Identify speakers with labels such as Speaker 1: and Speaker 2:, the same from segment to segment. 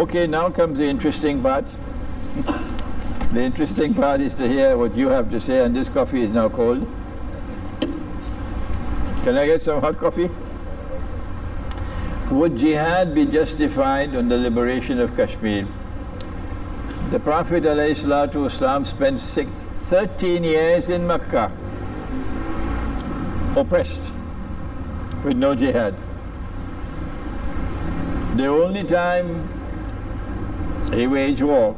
Speaker 1: Okay, now comes the interesting part. The interesting part is to hear what you have to say, and this coffee is now cold. Can I get some hot coffee? Would jihad be justified on the liberation of Kashmir? The Prophet ﷺ spent 13 years in Mecca, oppressed, with no jihad. The only time he waged war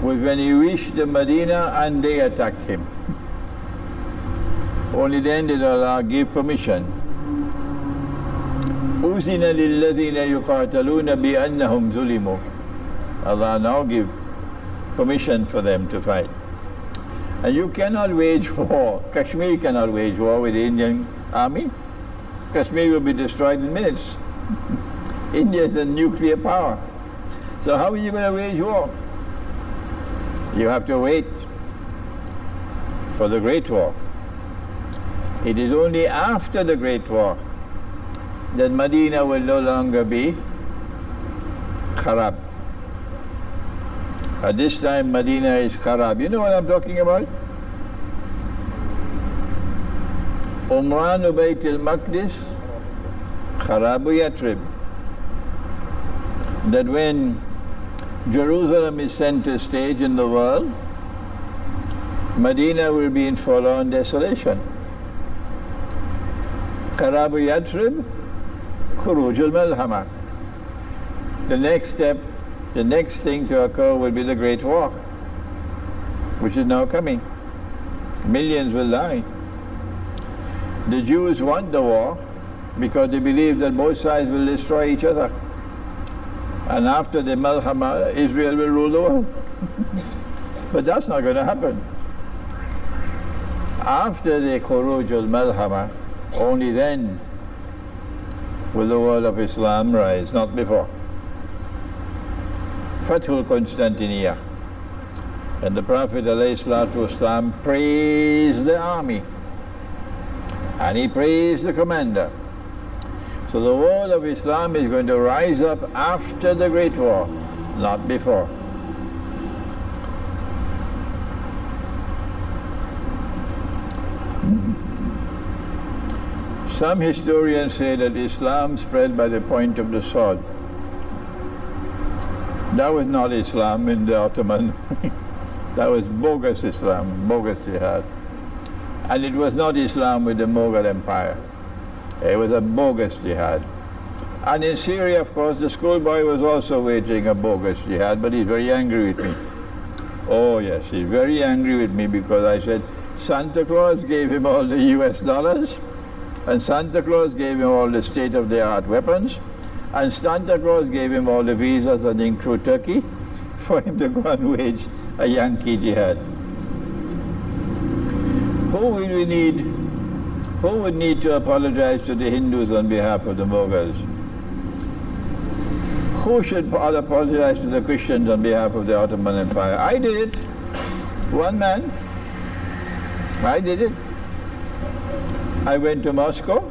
Speaker 1: was when he reached the Medina and they attacked him. Only then did Allah give permission. أُذِنَ لِلَّذِينَ يُقَاتَلُونَ بِأَنَّهُمْ ظُلِمُوا. Allah now give permission for them to fight. And you cannot wage war. Kashmir cannot wage war with the Indian army. Kashmir will be destroyed in minutes. India is a nuclear power. So how are you going to wage war? You have to wait for the Great War. It is only after the Great War that Medina will no longer be kharab. At this time Medina is kharab. You know what I'm talking about? Imran Bayt al-Maqdis, kharabu Yatrib. That when Jerusalem is center stage in the world, Medina will be in forlorn desolation. Kharabu Yatrib, Khuruj al-Malhama. The next step, the next thing to occur will be the Great War, which is now coming. Millions will die. The Jews want the war because they believe that both sides will destroy each other. And after the Malhama, Israel will rule the world. But that's not going to happen. After the Khuruj al-Malhama, only then will the world of Islam rise, not before. Fathul Constantinia. And the Prophet ﷺ praised the army. And he praised the commander. So the world of Islam is going to rise up after the Great War, not before. Some historians say that Islam spread by the point of the sword. That was not Islam in the Ottoman. That was bogus Islam, bogus jihad. And it was not Islam with the Mughal Empire. It was a bogus jihad. And in Syria, of course, the schoolboy was also waging a bogus jihad, but he's very angry with me. Oh yes, he's very angry with me because I said Santa Claus gave him all the US dollars, and Santa Claus gave him all the state-of-the-art weapons, and Santa Claus gave him all the visas running through Turkey for him to go and wage a Yankee jihad. Who would need to apologize to the Hindus on behalf of the Mughals? Who should apologize to the Christians on behalf of the Ottoman Empire? I did it. One man. I did it. I went to Moscow,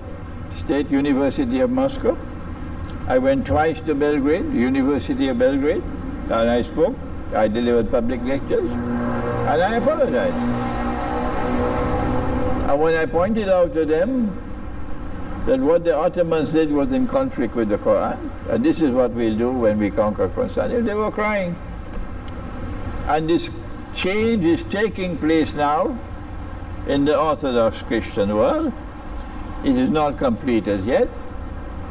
Speaker 1: State University of Moscow. I went twice to Belgrade, University of Belgrade, and I spoke. I delivered public lectures, and I apologized. And when I pointed out to them that what the Ottomans did was in conflict with the Quran, and this is what we'll do when we conquer Constantinople, they were crying. And this change is taking place now in the Orthodox Christian world. It is not complete as yet,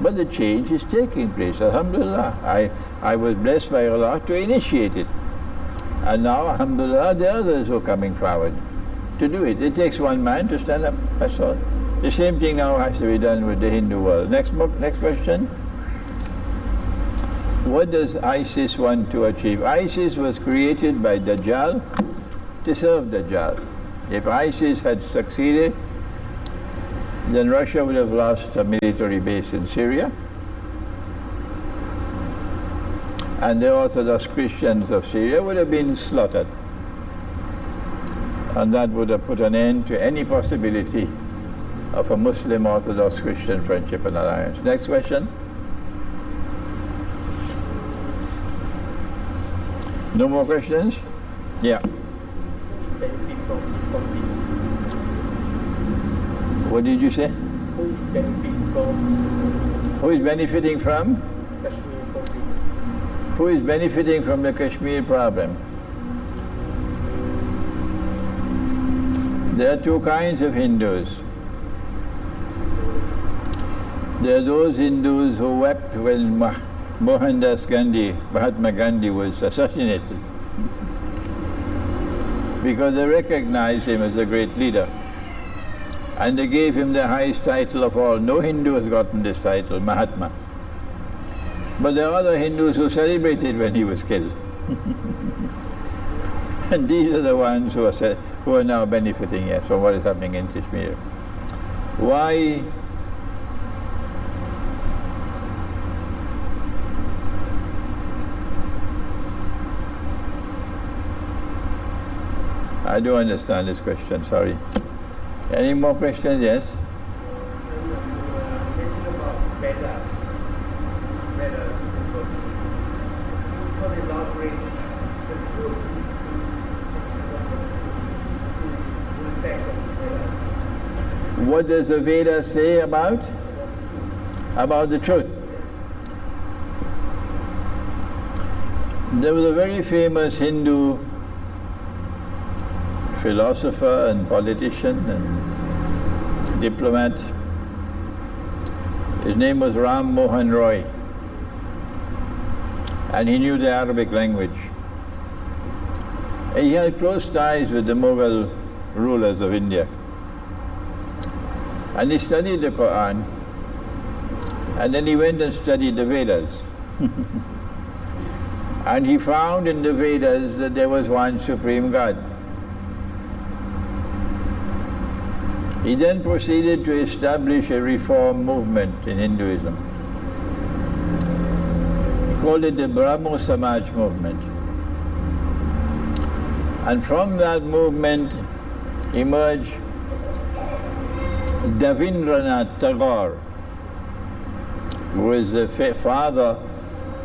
Speaker 1: but the change is taking place. Alhamdulillah, I was blessed by Allah to initiate it. And now, alhamdulillah, the others are coming forward to do it. It takes one man to stand up, that's all. The same thing now has to be done with the Hindu world. Next question. What does ISIS want to achieve? ISIS was created by Dajjal to serve Dajjal. If ISIS had succeeded, then Russia would have lost a military base in Syria, and the Orthodox Christians of Syria would have been slaughtered. And that would have put an end to any possibility of a Muslim Orthodox Christian friendship and alliance. Next question. No more questions? Yeah.
Speaker 2: Benefit from this conflict?
Speaker 1: What did you say?
Speaker 2: Who is benefiting from
Speaker 1: Who is benefiting from?
Speaker 2: Kashmir's conflict?
Speaker 1: Who is benefiting from the Kashmir problem? There are two kinds of Hindus. There are those Hindus who wept when Mahatma Gandhi was assassinated, because they recognized him as a great leader. And they gave him the highest title of all. No Hindu has gotten this title, Mahatma. But there are other Hindus who celebrated when he was killed. And these are the ones who are now benefiting from what is happening in Kashmir. Why? I don't understand this question, sorry. Any more questions? Yes?
Speaker 2: Mention about Vedas. Vedas. Can you elaborate the truth? The text of the Vedas.
Speaker 1: What does the Veda say about? About the truth. There was a very famous Hindu philosopher and politician and diplomat. His name was Ram Mohan Roy, and he knew the Arabic language. And he had close ties with the Mughal rulers of India. And he studied the Quran, and then he went and studied the Vedas. And he found in the Vedas that there was one supreme God. He then proceeded to establish a reform movement in Hinduism. He called it the Brahmo Samaj movement. And from that movement emerged Rabindranath Tagore, who is the father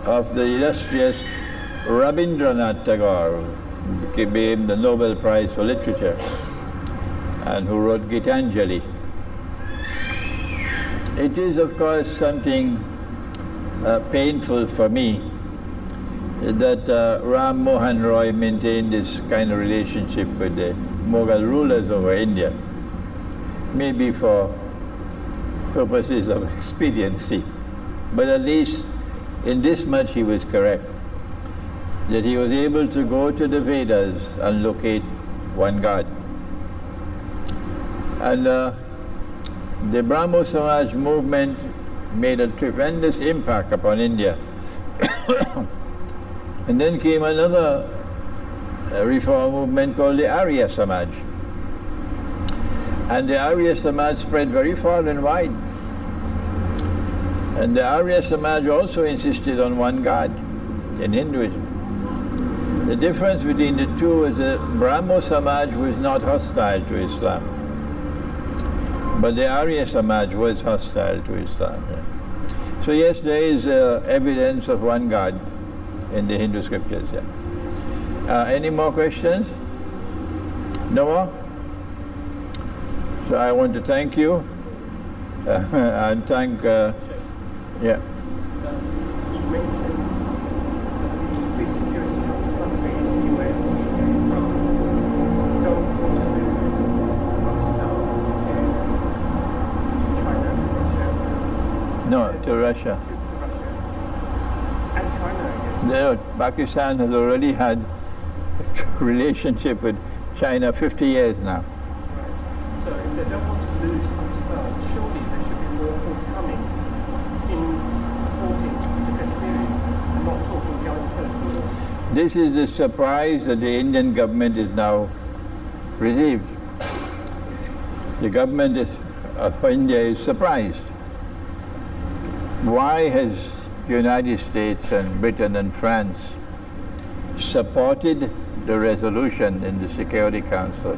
Speaker 1: of the illustrious Rabindranath Tagore, who became the Nobel Prize for Literature, and who wrote Gitanjali. It is, of course, something painful for me that Ram Mohan Roy maintained this kind of relationship with the Mughal rulers over India, maybe for purposes of expediency. But at least in this much he was correct, that he was able to go to the Vedas and locate one God. And the Brahmo Samaj movement made a tremendous impact upon India. And then came another reform movement called the Arya Samaj. And the Arya Samaj spread very far and wide. And the Arya Samaj also insisted on one God in Hinduism. The difference between the two is that Brahmo Samaj was not hostile to Islam, but the Arya Samaj was hostile to Islam. Yeah. So yes, there is evidence of one God in the Hindu scriptures. Yeah. Any more questions? No more? So I want to thank you and thank, yeah.
Speaker 2: You mentioned the security countries, US, France, don't want to move hostile to China, Russia.
Speaker 1: No, to Russia.
Speaker 2: To Russia. And China, I guess.
Speaker 1: Pakistan has already had a relationship with China 50 years now.
Speaker 2: Right. So if they don't want to lose Pakistan, surely they should be more forthcoming in supporting the Kashmiris and not talking Gulf Coast war.
Speaker 1: This is the surprise that the Indian government is now received. The government of India is surprised. Why has the United States and Britain and France supported the resolution in the Security Council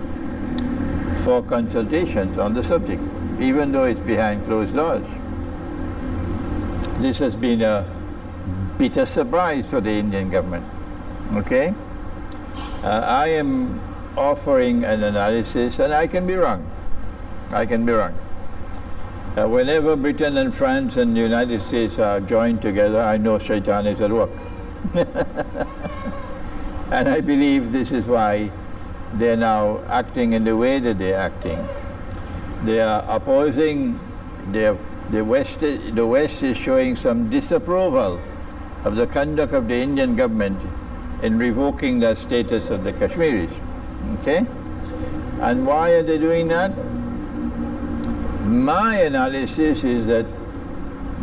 Speaker 1: for consultations on the subject, even though it's behind closed doors? This has been a bitter surprise for the Indian government. Okay? I am offering an analysis, and I can be wrong. I can be wrong. Whenever Britain and France and the United States are joined together, I know Shaitan is at work. And I believe this is why they're now acting in the way that they're acting. They are opposing, the West is showing some disapproval of the conduct of the Indian government in revoking the status of the Kashmiris. Okay? And why are they doing that? My analysis is that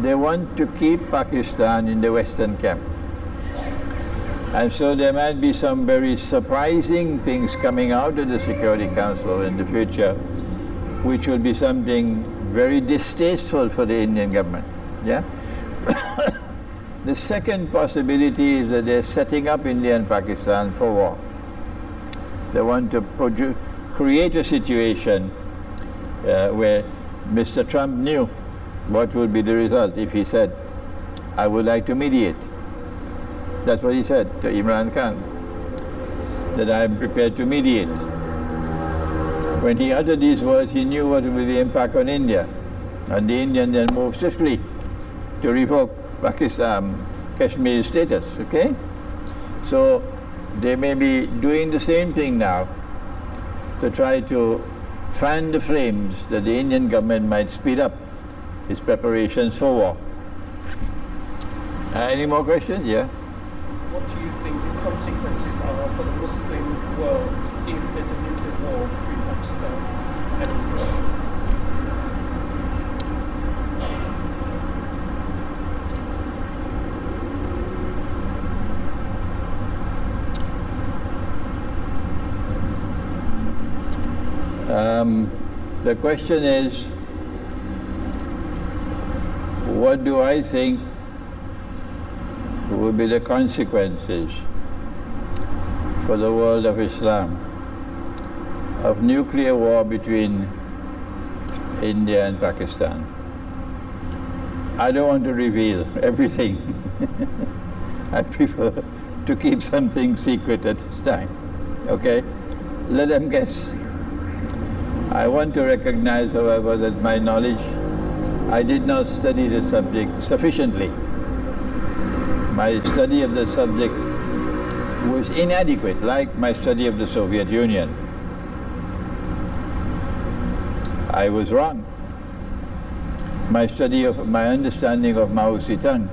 Speaker 1: they want to keep Pakistan in the Western camp. And so there might be some very surprising things coming out of the Security Council in the future, which will be something very distasteful for the Indian government. Yeah? The second possibility is that they're setting up India and Pakistan for war. They want to create a situation where Mr. Trump knew what would be the result if he said, I would like to mediate. That's what he said to Imran Khan, that I am prepared to mediate. When he uttered these words, he knew what would be the impact on India. And the Indian then moved swiftly to revoke Pakistan, Kashmir status, okay? So they may be doing the same thing now to try to fan the flames that the Indian government might speed up its preparations for war. Any more questions? Yeah?
Speaker 2: What do you think the consequences are for the Muslim world if there's a nuclear war between Pakistan and India?
Speaker 1: The question is, what do I think will be the consequences for the world of Islam of nuclear war between India and Pakistan? I don't want to reveal everything. I prefer to keep something secret at this time. Okay? Let them guess. I want to recognize, however, that my knowledge, I did not study the subject sufficiently. My study of the subject was inadequate, like my study of the Soviet Union. I was wrong. My understanding of Mao Zedong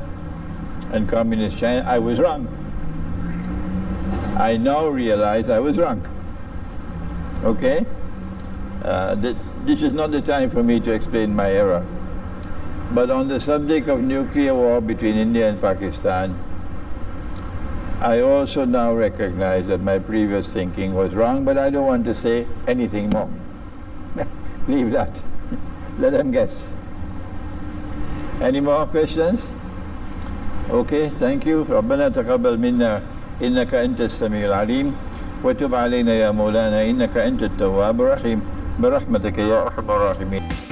Speaker 1: and Communist China, I was wrong. I now realize I was wrong. Okay? This is not the time for me to explain my error. But on the subject of nuclear war between India and Pakistan, I also now recognize that my previous thinking was wrong, but I don't want to say anything more. Leave that. Let them guess. Any more questions? Okay, thank you. ربنا تقبل منا إنك أنت السميع العليم وتب علينا يا مولانا إنك أنت التواب الرحيم برحمتك يا أرحم الراحمين.